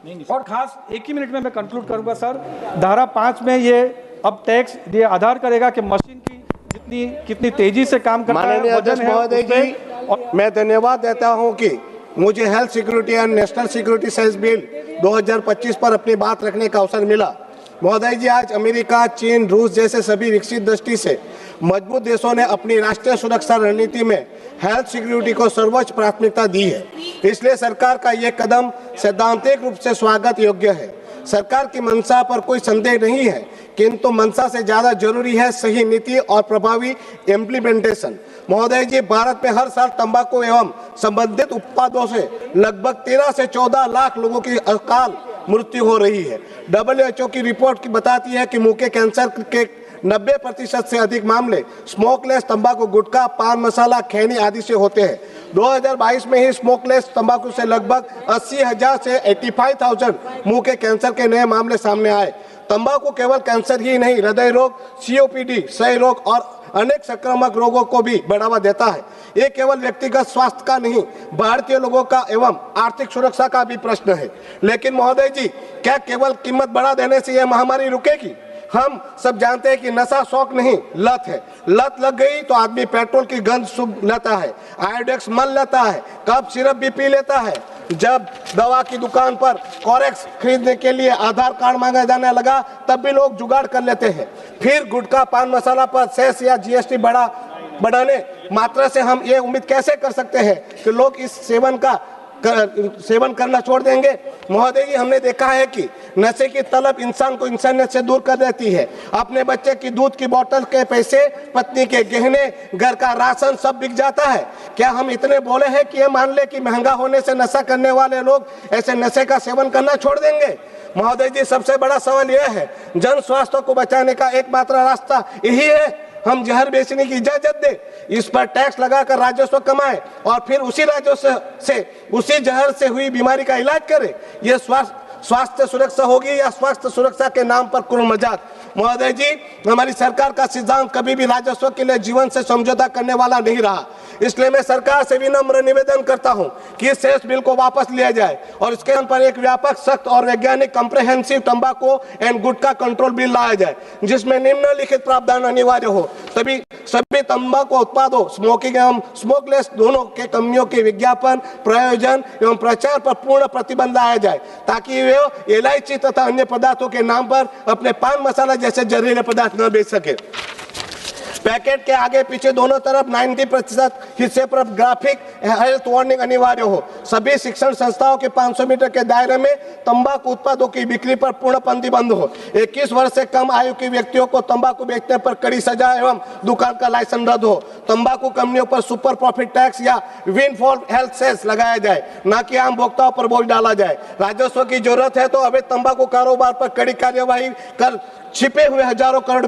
और खास एक ही मिनट में मैं कंक्लूड करूंगा सर। धारा 5 में ये अब टैक्स ये आधार करेगा कि मशीन की जितनी कितनी तेजी से काम करता है। माननीय अध्यक्ष महोदय जी, मैं धन्यवाद देता हूं कि मुझे health security and national security sales bill 2025 पर अपनी बात रखने का अवसर मिला। महोदय जी, आज अमेरिका, चीन, रूस जैसे सभी विकसित दृष्टि से मजबूत देशों ने अपनी राष्ट्रीय सुरक्षा रणनीति में हेल्थ सिक्योरिटी को सर्वोच्च प्राथमिकता दी है। इसलिए सरकार का ये कदम सैद्धांतिक रूप से स्वागत योग्य है। सरकार की मंशा पर कोई संदेह नहीं है, किंतु मंशा से ज्यादा जरूरी है सही नीति और प्रभावी इम्प्लीमेंटेशन। महोदय जी, भारत में हर साल तंबाकू एवं संबंधित उत्पादों से लगभग 13 से 14 लाख लोगों की अकाल मृत्यु हो रही है। WHO की रिपोर्ट की बताती है कि मुंह के कैंसर के 90% से अधिक मामले स्मोकलेस तंबाकू, गुटखा, पान मसाला, खैनी आदि से होते हैं। 2022 में ही स्मोकलेस तंबाकू से लगभग 80,000 से 85,000 मुंह के कैंसर के नए मामले सामने आए। तंबाकू केवल कैंसर ही नहीं, हृदय रोग, COPD, क्षय रोग और अनेक संक्रामक रोगों को भी बढ़ावा देता है। ये केवल व्यक्तिगत स्वास्थ्य का नहीं, भारतीय लोगों का एवं आर्थिक सुरक्षा का भी प्रश्न है। लेकिन महोदय जी, क्या केवल कीमत बढ़ा देने से यह महामारी रुकेगी? हम सब जानते हैं कि नशा शौक नहीं, लत है। लत लग गई तो आदमी पेट्रोल की गंध सूंघ लेता है, आयोडेक्स मल लेता है, कफ सिरप भी पी लेता है। जब दवा की दुकान पर कोरेक्स खरीदने के लिए आधार कार्ड मांगा जाने लगा, तब भी लोग जुगाड़ कर लेते हैं। फिर गुटखा, पान मसाला पर सेस या GST बढ़ाने मात्रा से हम ये उम्मीद कैसे कर सकते हैं कि लोग इस सेवन करना छोड़ देंगे? महोदय जी, हमने देखा है कि नशे की तलब इंसान को इंसानियत से दूर कर देती है। अपने बच्चे की दूध की बोतल के पैसे, पत्नी के गहने, घर का राशन सब बिक जाता है। क्या हम इतने बोले हैं कि ये मान ले कि महंगा होने से नशा करने वाले लोग ऐसे नशे का सेवन करना छोड़ देंगे? महोदय जी, सबसे बड़ा सवाल यह है, जन स्वास्थ्य को बचाने का एकमात्र रास्ता यही है हम जहर बेचने की इजाजत दे, इस पर टैक्स लगाकर राजस्व कमाए और फिर उसी राजस्व से उसी जहर से हुई बीमारी का इलाज करे। ये स्वास्थ्य सुरक्षा होगी या स्वास्थ्य सुरक्षा के नाम पर क्रूर मजाक? महोदय जी, हमारी सरकार का सिद्धांत कभी भी राजस्व के लिए जीवन से समझौता करने वाला नहीं रहा। इसलिए मैं सरकार से विनम्र निवेदन करता हूं कि इस शेष बिल को वापस लिया जाए और इसके पर एक व्यापक, सख्त और वैज्ञानिक कम्प्रहेंसिव तंबाकू एंड गुटखा कंट्रोल बिल लाया जाए, जिसमें निम्नलिखित प्रावधान अनिवार्य हो। सभी तंबाकू उत्पादों, स्मोकिंग एवं स्मोकलेस दोनों के कंपनियों के विज्ञापन, प्रयोजन एवं प्रचार पर पूर्ण प्रतिबंध लाया जाए, ताकि वे इलायची तथा अन्य पदार्थों के नाम पर अपने पान मसाला जैसे जहरीले पदार्थ न बेच सके। पैकेट के आगे पीछे दोनों तरफ 90% हिस्से पर ग्राफिक हेल्थ वार्निंग अनिवार्य हो। सभी शिक्षण संस्थाओं के 500 मीटर के दायरे में तंबाकू उत्पादों की बिक्री पर पूर्ण प्रतिबंध हो। 21 वर्ष से कम आयु के व्यक्तियों को तंबाकू बेचने पर कड़ी सजा एवं दुकान का लाइसेंस रद्द हो। तंबाकू कंपनियों पर सुपर प्रॉफिट टैक्स या विंडफॉल हेल्थ सेस लगाया जाए, न कि आम भोक्ताओं पर बोझ डाला जाए। राजस्व की जरूरत है तो अवैध तंबाकू कारोबार पर कड़ी कार्यवाही कर छिपे हुए हजारों करोड़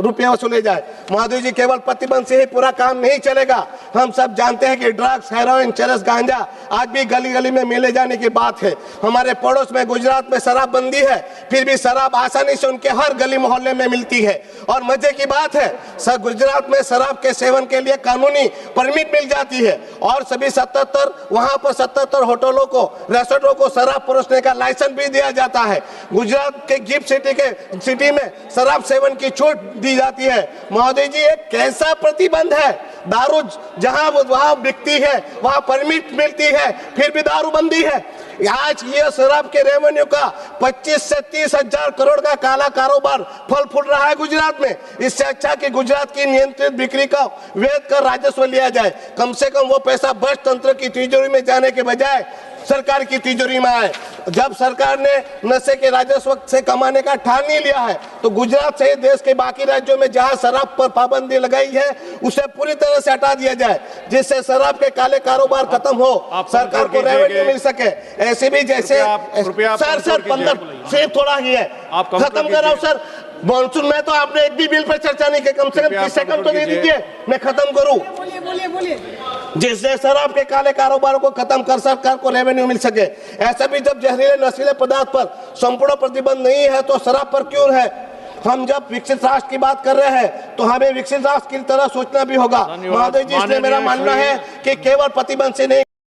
रुपए वसूले जाए। महोदय जी, केवल प्रतिबंध से ही पूरा काम नहीं चलेगा। हम सब जानते हैं कि ड्रग्स, हेरोइन, चरस, गांजा आज भी गली गली में मिले जाने की बात है। हमारे पड़ोस में गुजरात में शराबबंदी है, फिर भी शराब आसानी से उनके हर गली मोहल्ले में मिलती है। और मजे की बात है, गुजरात में शराब के सेवन के लिए कानूनी परमिट मिल जाती है और सभी 77 होटलों को, रेस्टोरेंटों को शराब परोसने का लाइसेंस भी दिया जाता है। गुजरात के गिफ्ट सिटी में शराब सेवन की छूट दी जाती है। महोदय जी, एक कैसा प्रतिबंध है? दारू जहां वहां बिकती है, वहां परमिट मिलती है, फिर भी दारूबंदी है। आज ये शराब के रेवेन्यू का 25 से 30 हजार करोड़ का काला कारोबार फल फूल रहा है गुजरात में। इससे अच्छा कि गुजरात की नियंत्रित बिक्री का वैध कर राजस्व लिया जाए। कम से कम वो पैसा बस तंत्र की तिजोरी में जाने के बजाय सरकार की तिजोरी में आए। जब सरकार ने नशे के राजस्व से कमाने का ठान नहीं लिया है, तो गुजरात सहित देश के बाकी राज्यों में जहां शराब पर पाबंदी लगाई है, उसे पूरी तरह से हटा दिया जाए, जिससे शराब के काले कारोबार खत्म हो, सरकार को रेवेन्यू मिल सके। ऐसे भी जैसे सर 15 से थोड़ा ही है, खत्म कर रहा हूँ सर। मॉनसून में तो आपने एक भी बिल पर चर्चा नहीं की, कम से कम 30 सेकंड तो दे दीजिए, मैं खत्म करूं। बोलिए। जिससे शराब के काले कारोबार को खत्म कर सरकार को रेवेन्यू मिल सके। ऐसा भी जब जहरीले नशीले पदार्थ पर संपूर्ण प्रतिबंध नहीं है, तो शराब पर क्यों है? हम जब विकसित राष्ट्र की बात कर रहे हैं तो हमें विकसित राष्ट्र की तरह सोचना भी होगा। महोदय जी, इसलिए मेरा मानना है कि केवल प्रतिबंध से नहीं